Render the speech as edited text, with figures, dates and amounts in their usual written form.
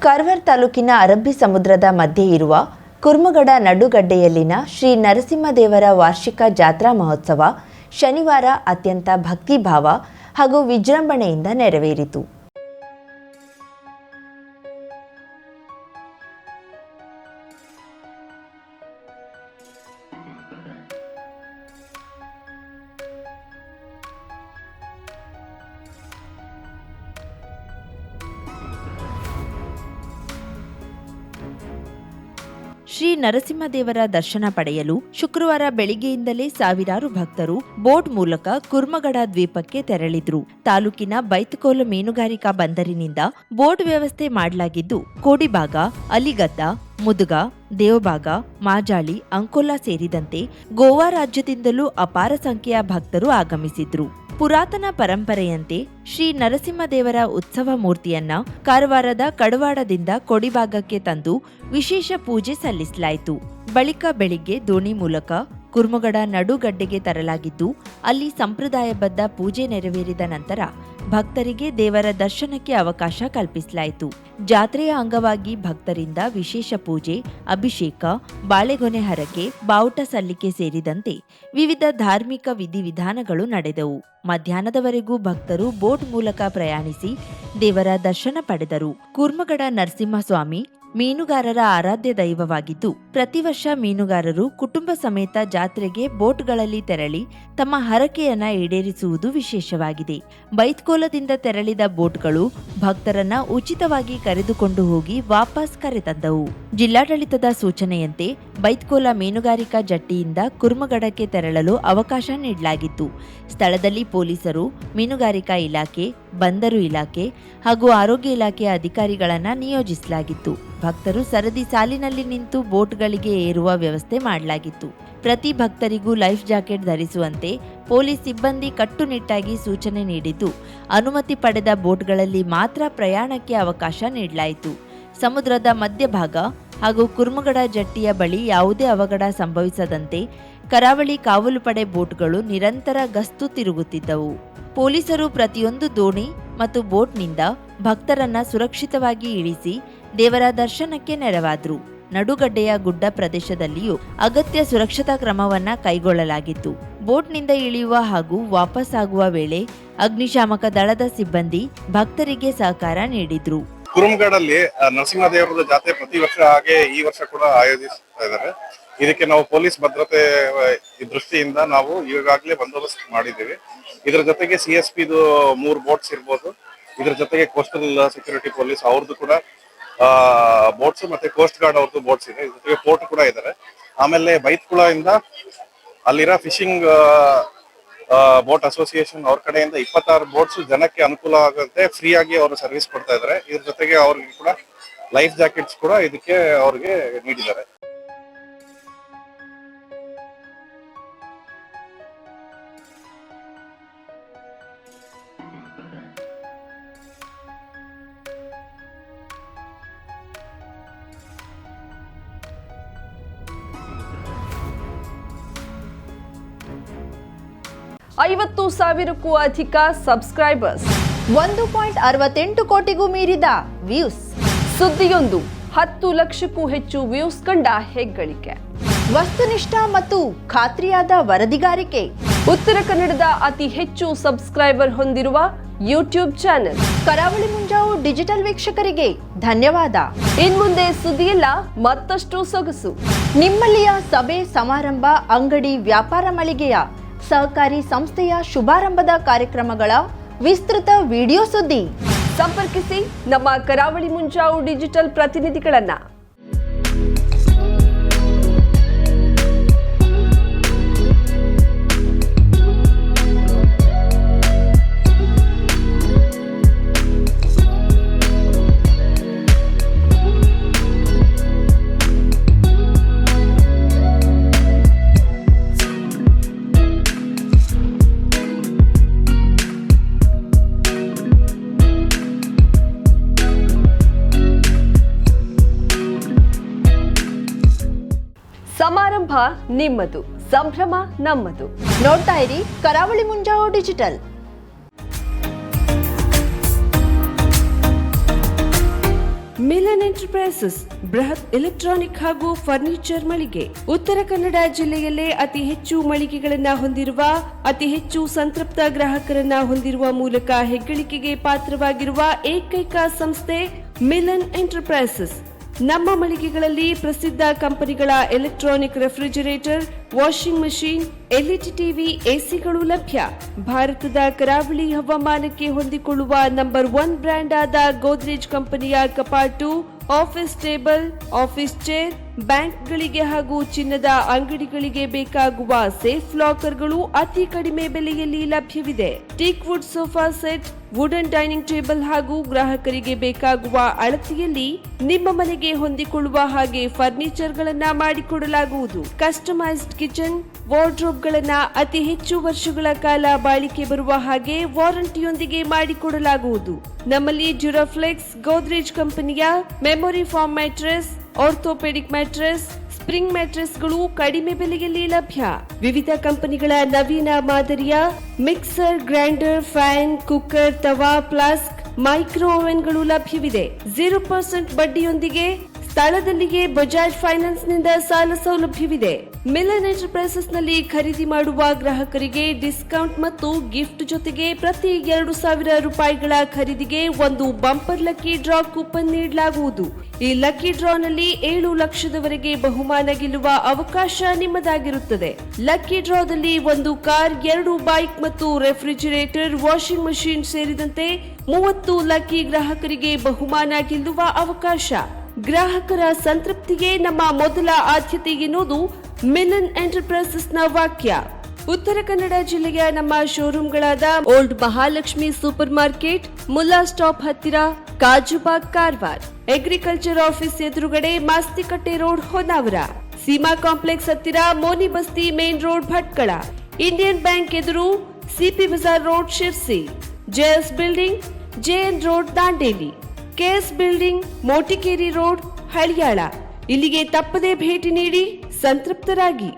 ಕಾರವಾರ ತಾಲೂಕಿನ ಅರಬ್ಬಿ ಸಮುದ್ರದ ಮಧ್ಯೆ ಇರುವ ಕುರ್ಮಗಡ ನಡುಗಡ್ಡೆಯಲ್ಲಿನ ಶ್ರೀ ನರಸಿಂಹದೇವರ ವಾರ್ಷಿಕ ಜಾತ್ರಾ ಮಹೋತ್ಸವ ಶನಿವಾರ ಅತ್ಯಂತ ಭಕ್ತಿಭಾವ ಹಾಗೂ ವಿಜೃಂಭಣೆಯಿಂದ ನೆರವೇರಿತು. ಶ್ರೀ ನರಸಿಂಹದೇವರ ದರ್ಶನ ಪಡೆಯಲು ಶುಕ್ರವಾರ ಬೆಳಿಗ್ಗೆಯಿಂದಲೇ ಸಾವಿರಾರು ಭಕ್ತರು ಬೋಟ್ ಮೂಲಕ ಕುರ್ಮಗಡ ದ್ವೀಪಕ್ಕೆ ತೆರಳಿದ್ರು. ತಾಲೂಕಿನ ಬೈತಕೋಲ ಮೀನುಗಾರಿಕಾ ಬಂದರಿನಿಂದ ಬೋಟ್ ವ್ಯವಸ್ಥೆ ಮಾಡಲಾಗಿದ್ದು, ಕೋಡಿಭಾಗ, ಅಲಿಗದ್ದ, ಮುದುಗ, ದೇವಬಾಗ, ಮಾಜಾಳಿ, ಅಂಕೋಲಾ ಸೇರಿದಂತೆ ಗೋವಾ ರಾಜ್ಯದಿಂದಲೂ ಅಪಾರ ಸಂಖ್ಯೆಯ ಭಕ್ತರು ಆಗಮಿಸಿದ್ರು. ಪುರಾತನ ಪರಂಪರೆಯಂತೆ ಶ್ರೀ ನರಸಿಂಹದೇವರ ಉತ್ಸವ ಮೂರ್ತಿಯನ್ನ ಕಾರವಾರದ ಕಡವಾಡದಿಂದ ಕೋಡಿಭಾಗಕ್ಕೆ ತಂದು ವಿಶೇಷ ಪೂಜೆ ಸಲ್ಲಿಸಲಾಯಿತು. ಬಳಿಕ ಬೆಳಿಗ್ಗೆ ದೋಣಿ ಮೂಲಕ ಕುರ್ಮಗಡ ನಡುಗಡ್ಡೆಗೆ ತರಲಾಗಿದ್ದು, ಅಲ್ಲಿ ಸಂಪ್ರದಾಯಬದ್ಧ ಪೂಜೆ ನೆರವೇರಿದ ನಂತರ ಭಕ್ತರಿಗೆ ದೇವರ ದರ್ಶನಕ್ಕೆ ಅವಕಾಶ ಕಲ್ಪಿಸಲಾಯಿತು. ಜಾತ್ರೆಯ ಅಂಗವಾಗಿ ಭಕ್ತರಿಂದ ವಿಶೇಷ ಪೂಜೆ, ಅಭಿಷೇಕ, ಬಾಳೆಗೊನೆ ಹರಕೆ, ಬಾವುಟ ಸಲ್ಲಿಕೆ ಸೇರಿದಂತೆ ವಿವಿಧ ಧಾರ್ಮಿಕ ವಿಧಿವಿಧಾನಗಳು ನಡೆದವು. ಮಧ್ಯಾಹ್ನದವರೆಗೂ ಭಕ್ತರು ಬೋಟ್ ಮೂಲಕ ಪ್ರಯಾಣಿಸಿ ದೇವರ ದರ್ಶನ ಪಡೆದರು. ಕುರ್ಮಗಡ ನರಸಿಂಹಸ್ವಾಮಿ ಮೀನುಗಾರರ ಆರಾಧ್ಯ ದೈವವಾಗಿದ್ದು, ಪ್ರತಿ ವರ್ಷ ಮೀನುಗಾರರು ಕುಟುಂಬ ಸಮೇತ ಜಾತ್ರೆಗೆ ಬೋಟ್ಗಳಲ್ಲಿ ತೆರಳಿ ತಮ್ಮ ಹರಕೆಯನ್ನ ಈಡೇರಿಸುವುದು ವಿಶೇಷವಾಗಿದೆ. ಬೈತ್ಕೋಲದಿಂದ ತೆರಳಿದ ಬೋಟ್ಗಳು ಭಕ್ತರನ್ನ ಉಚಿತವಾಗಿ ಕರೆದುಕೊಂಡು ಹೋಗಿ ವಾಪಸ್ ಕರೆತಂದವು. ಜಿಲ್ಲಾಡಳಿತದ ಸೂಚನೆಯಂತೆ ಬೈತ್ಕೋಲ ಮೀನುಗಾರಿಕಾ ಜಟ್ಟಿಯಿಂದ ಕುರ್ಮಗಡಕ್ಕೆ ತೆರಳಲು ಅವಕಾಶ ನೀಡಲಾಗಿತ್ತು. ಸ್ಥಳದಲ್ಲಿ ಪೊಲೀಸರು, ಮೀನುಗಾರಿಕಾ ಇಲಾಖೆ, ಬಂದರು ಇಲಾಖೆ ಹಾಗೂ ಆರೋಗ್ಯ ಇಲಾಖೆಯ ಅಧಿಕಾರಿಗಳನ್ನ ನಿಯೋಜಿಸಲಾಗಿತ್ತು. ಭಕ್ತರು ಸರದಿ ಸಾಲಿನಲ್ಲಿ ನಿಂತು ಬೋಟ್ಗಳಿಗೆ ಏರುವ ವ್ಯವಸ್ಥೆ ಮಾಡಲಾಗಿತ್ತು. ಪ್ರತಿ ಭಕ್ತರಿಗೂ ಲೈಫ್ ಜಾಕೆಟ್ ಧರಿಸುವಂತೆ ಪೊಲೀಸ್ ಸಿಬ್ಬಂದಿ ಕಟ್ಟುನಿಟ್ಟಾಗಿ ಸೂಚನೆ ನೀಡಿದ್ದು, ಅನುಮತಿ ಪಡೆದ ಬೋಟ್ಗಳಲ್ಲಿ ಮಾತ್ರ ಪ್ರಯಾಣಕ್ಕೆ ಅವಕಾಶ ನೀಡಲಾಯಿತು. ಸಮುದ್ರದ ಮಧ್ಯಭಾಗ ಹಾಗೂ ಕುರ್ಮಗಡ ಜಟ್ಟಿಯ ಬಳಿ ಯಾವುದೇ ಅವಘಡ ಸಂಭವಿಸದಂತೆ ಕರಾವಳಿ ಕಾವಲು ಪಡೆ ಬೋಟ್ಗಳು ನಿರಂತರ ಗಸ್ತು ತಿರುಗುತ್ತಿದ್ದವು. ಪೊಲೀಸರು ಪ್ರತಿಯೊಂದು ದೋಣಿ ಮತ್ತು ಬೋಟ್ನಿಂದ ಭಕ್ತರನ್ನ ಸುರಕ್ಷಿತವಾಗಿ ಇಳಿಸಿ ದೇವರ ದರ್ಶನಕ್ಕೆ ನೆರವಾದ್ರು. ನಡುಗಡ್ಡೆಯ ಗುಡ್ಡ ಪ್ರದೇಶದಲ್ಲಿಯೂ ಅಗತ್ಯ ಸುರಕ್ಷತಾ ಕ್ರಮವನ್ನ ಕೈಗೊಳ್ಳಲಾಗಿತ್ತು. ಬೋಟ್ನಿಂದ ಇಳಿಯುವ ಹಾಗೂ ವಾಪಸ್ ಆಗುವ ವೇಳೆ ಅಗ್ನಿಶಾಮಕ ದಳದ ಸಿಬ್ಬಂದಿ ಭಕ್ತರಿಗೆ ಸಹಕಾರ ನೀಡಿದ್ರು. ಕುರ್ಮಗಡಲ್ಲಿ ನರಸಿಂಹದೇವರದ ಜಾತ್ರೆ ಪ್ರತಿ ವರ್ಷ ಹಾಗೆ ಈ ವರ್ಷ ಕೂಡ ಆಯೋಜಿಸ್ತಾ ಇದ್ದಾರೆ. ಇದಕ್ಕೆ ನಾವು ಪೊಲೀಸ್ ಭದ್ರತೆ ದೃಷ್ಟಿಯಿಂದ ನಾವು ಈಗಾಗಲೇ ಬಂದೋಬಸ್ತ್ ಮಾಡಿದ್ದೀವಿ. ಇದರ ಜೊತೆಗೆ CSP 3 ಬೋಟ್ಸ್ ಇರ್ಬೋದು. ಇದ್ರ ಜೊತೆಗೆ ಕೋಸ್ಟಲ್ ಸೆಕ್ಯೂರಿಟಿ ಪೊಲೀಸ್ ಅವ್ರದ್ದು ಕೂಡ ಬೋಟ್ಸ್ ಮತ್ತೆ ಕೋಸ್ಟ್ ಗಾರ್ಡ್ ಅವ್ರದ್ದು ಬೋಟ್ಸ್ ಇದೆ. ಇದ್ರ ಜೊತೆಗೆ ಪೋರ್ಟ್ ಕೂಡ ಇದ್ದಾರೆ. ಆಮೇಲೆ ಬೈತ್ಕುಳ ಇಂದ ಅಲ್ಲಿರೋ ಫಿಶಿಂಗ್ ಬೋಟ್ ಅಸೋಸಿಯೇಷನ್ ಅವ್ರ ಕಡೆಯಿಂದ 26 ಬೋಟ್ಸ್ ಜನಕ್ಕೆ ಅನುಕೂಲ ಆಗುತ್ತೆ ಫ್ರೀ ಆಗಿ ಅವರು ಸರ್ವಿಸ್ ಕೊಡ್ತಾ ಇದ್ದಾರೆ. ಇದ್ರ ಜೊತೆಗೆ ಅವ್ರಿಗೆ ಕೂಡ ಲೈಫ್ ಜಾಕೆಟ್ಸ್ ಕೂಡ ಇದಕ್ಕೆ ಅವ್ರಿಗೆ ನೀಡಿದ್ದಾರೆ. ಐವತ್ತು ಸಾವಿರಕ್ಕೂ ಅಧಿಕ ಸಬ್ಸ್ಕ್ರೈಬರ್ಸ್, 1.68 ಕೋಟಿಗೂ ಮೀರಿದ ವ್ಯೂಸ್, ಸುದ್ದಿಯೊಂದು 10 ಲಕ್ಷಕ್ಕೂ ಹೆಚ್ಚು ವ್ಯೂಸ್ ಕಂಡ ಹೆಗ್ಗಳಿಕೆ, ವಸ್ತುನಿಷ್ಠ ಮತ್ತು ಖಾತ್ರಿಯಾದ ವರದಿಗಾರಿಕೆ, ಉತ್ತರ ಕನ್ನಡದ ಅತಿ ಹೆಚ್ಚು ಸಬ್ಸ್ಕ್ರೈಬರ್ ಹೊಂದಿರುವ ಯೂಟ್ಯೂಬ್ ಚಾನೆಲ್ ಕರಾವಳಿ ಮುಂಜಾವು ಡಿಜಿಟಲ್ ವೀಕ್ಷಕರಿಗೆ ಧನ್ಯವಾದ. ಇನ್ಮುಂದೆ ಸುದ್ದಿಯಲ್ಲ ಮತ್ತಷ್ಟು ಸೊಗಸು. ನಿಮ್ಮಲ್ಲಿಯ ಸಭೆ ಸಮಾರಂಭ, ಅಂಗಡಿ, ವ್ಯಾಪಾರ ಮಳಿಗೆಯ ಸಹಕಾರಿ ಸಂಸ್ಥೆಯ ಶುಭಾರಂಭದ ಕಾರ್ಯಕ್ರಮಗಳ ವಿಸ್ತೃತ ವಿಡಿಯೋ ಸುದ್ದಿ ಸಂಪರ್ಕಿಸಿ ನಮ್ಮ ಕರಾವಳಿ ಮುಂಜಾವು ಡಿಜಿಟಲ್ ಪ್ರತಿನಿಧಿಗಳನ್ನ. ಸಮಾರಂಭ ನಿಮ್ಮದು, ಸಂಭ್ರಮ ನಮ್ಮದು. ನೋಡ್ತಾ ಇರಿ ಕರಾವಳಿ ಮುಂಜಾವು ಡಿಜಿಟಲ್. ಮಿಲನ್ ಎಂಟರ್ಪ್ರೈಸಸ್ ಬೃಹತ್ ಎಲೆಕ್ಟ್ರಾನಿಕ್ ಹಾಗೂ ಫರ್ನಿಚರ್ ಮಳಿಗೆ. ಉತ್ತರ ಕನ್ನಡ ಜಿಲ್ಲೆಯಲ್ಲೇ ಅತಿ ಹೆಚ್ಚು ಮಳಿಗೆಗಳನ್ನ ಹೊಂದಿರುವ, ಅತಿ ಹೆಚ್ಚು ಸಂತೃಪ್ತ ಗ್ರಾಹಕರನ್ನ ಹೊಂದಿರುವ ಮೂಲಕ ಹೆಗ್ಗಳಿಕೆಗೆ ಪಾತ್ರವಾಗಿರುವ ಏಕೈಕ ಸಂಸ್ಥೆ ಮಿಲನ್ ಎಂಟರ್ಪ್ರೈಸಸ್. ನಮ್ಮ ಮಳಿಗೆಗಳಲ್ಲಿ ಪ್ರಸಿದ್ಧ ಕಂಪನಿಗಳ electronic refrigerator, washing machine, LED TV, ಎಸಿಗಳು ಲಭ್ಯ. ಭಾರತದ ಕರಾವಳಿ ಹವಾಮಾನಕ್ಕೆ ಹೊಂದಿಕೊಳ್ಳುವ ನಂಬರ್ 1 ಬ್ರ್ಯಾಂಡ್ ಆದ ಗೋದ್ರೇಜ್ ಕಂಪನಿಯ ಕಪಾಟು, ಆಫೀಸ್ ಟೇಬಲ್, ಆಫೀಸ್ ಚೇರ್, ಬ್ಯಾಂಕ್ಗಳಿಗೆ ಹಾಗೂ ಚಿನ್ನದ ಅಂಗಡಿಗಳಿಗೆ ಬೇಕಾಗುವ ಸೇಫ್ ಲಾಕರ್ಗಳು ಅತಿ ಕಡಿಮೆ ಬೆಲೆಯಲ್ಲಿ ಲಭ್ಯವಿದೆ. Teak wood sofa set, wooden dining table ಹಾಗೂ ಗ್ರಾಹಕರಿಗೆ ಬೇಕಾಗುವ ಅಳತೆಯಲ್ಲಿ ನಿಮ್ಮ ಮನೆಗೆ ಹೊಂದಿಕೊಳ್ಳುವ ಹಾಗೆ ಫರ್ನಿಚರ್ ಗಳನ್ನ ಮಾಡಿಕೊಡಲಾಗುವುದು. ಕಸ್ಟಮೈಸ್ಡ್ ಕಿಚನ್, ವಾರ್ಡ್ರೋಬ್ ಗಳನ್ನ ಅತಿ ಹೆಚ್ಚು ವರ್ಷಗಳ ಕಾಲ ಬಾಳಿಕೆ ಬರುವ ಹಾಗೆ ವಾರಂಟಿಯೊಂದಿಗೆ ಮಾಡಿಕೊಡಲಾಗುವುದು. ನಮ್ಮಲ್ಲಿ ಡ್ಯೂರಾಫ್ಲೆಕ್ಸ್, ಗೋದ್ರೇಜ್ ಕಂಪನಿಯ memory foam mattress, orthopedic mattress, spring ಮ್ಯಾಟ್ರೆಸ್ಗಳು ಕಡಿಮೆ ಬೆಲೆಯಲ್ಲಿ ಲಭ್ಯ. ವಿವಿಧ ಕಂಪನಿಗಳ ನವೀನ ಮಾದರಿಯ ಮಿಕ್ಸರ್, ಗ್ರೈಂಡರ್, ಫ್ಯಾನ್, ಕುಕ್ಕರ್, ತವಾ, ಫ್ಲಾಸ್ಕ್, ಮೈಕ್ರೋ ಓವೆನ್ಗಳು ಲಭ್ಯವಿದೆ. 0% ಬಡ್ಡಿಯೊಂದಿಗೆ ಸ್ಥಳದಲ್ಲಿಯೇ ಬಜಾಜ್ ಫೈನಾನ್ಸ್ ನಿಂದ ಸಾಲ ಸೌಲಭ್ಯವಿದೆ. ಮಿಲನ್ ಎಂಟರ್ಪ್ರೈಸಸ್ ನಲ್ಲಿ ಖರೀದಿ ಮಾಡುವ ಗ್ರಾಹಕರಿಗೆ ಡಿಸ್ಕೌಂಟ್ ಮತ್ತು ಗಿಫ್ಟ್ ಜೊತೆಗೆ ಪ್ರತಿ 2,000 ರೂಪಾಯಿಗಳ ಖರೀದಿಗೆ ಒಂದು ಬಂಪರ್ ಲಕ್ಕಿ ಡ್ರಾ ಕೂಪನ್ ನೀಡಲಾಗುವುದು. ಈ ಲಕ್ಕಿ ಡ್ರಾ ನಲ್ಲಿ 7 ಲಕ್ಷದವರೆಗೆ ಬಹುಮಾನ ಗೆಲ್ಲುವ ಅವಕಾಶ ನಿಮ್ಮದಾಗಿರುತ್ತದೆ. ಲಕ್ಕಿ ಡ್ರಾದಲ್ಲಿ 1 ಕಾರ್, 2 ಬೈಕ್ ಮತ್ತು ರೆಫ್ರಿಜರೇಟರ್, ವಾಷಿಂಗ್ ಮಷೀನ್ ಸೇರಿದಂತೆ 30 ಲಕ್ಕಿ ಗ್ರಾಹಕರಿಗೆ ಬಹುಮಾನ ಗೆಲ್ಲುವ ಅವಕಾಶ. ಗ್ರಾಹಕರ ಸಂತೃಪ್ತಿಗೆ ನಮ್ಮ ಮೊದಲ ಆದ್ಯತೆ ಎನ್ನುವುದು ಮಿಲನ್ ಎಂಟರ್ಪ್ರೈಸಸ್ ನ ವಾಕ್ಯ. ಉತ್ತರ ಕನ್ನಡ ಜಿಲ್ಲೆಯ ನಮ್ಮ ಶೋರೂಮ್ಗಳಾದ old Mahalakshmi super market, Mulla stop ಹತ್ತಿರ, ಕಾಜುಬಾಗ್, ಕಾರವಾರ, ಅಗ್ರಿಕಲ್ಚರ್ ಆಫೀಸ್ ಎದುರುಗಡೆ, ಮಾಸ್ತಿಕಟ್ಟೆ ರೋಡ್, ಹೊನ್ನಾವರ, ಸೀಮಾ ಕಾಂಪ್ಲೆಕ್ಸ್ ಹತ್ತಿರ, Moni Basti main road, Bhatkal, Indian bank ಎದುರು, CP Bazar road, Sirsi, JS building, JN road, Dandeli, KS building, Motikeri road, Haliyal. ಇಲ್ಲಿಗೆ ತಪ್ಪದೇ ಭೇಟಿ ನೀಡಿ ಸಂತೃಪ್ತರಾಗಿ.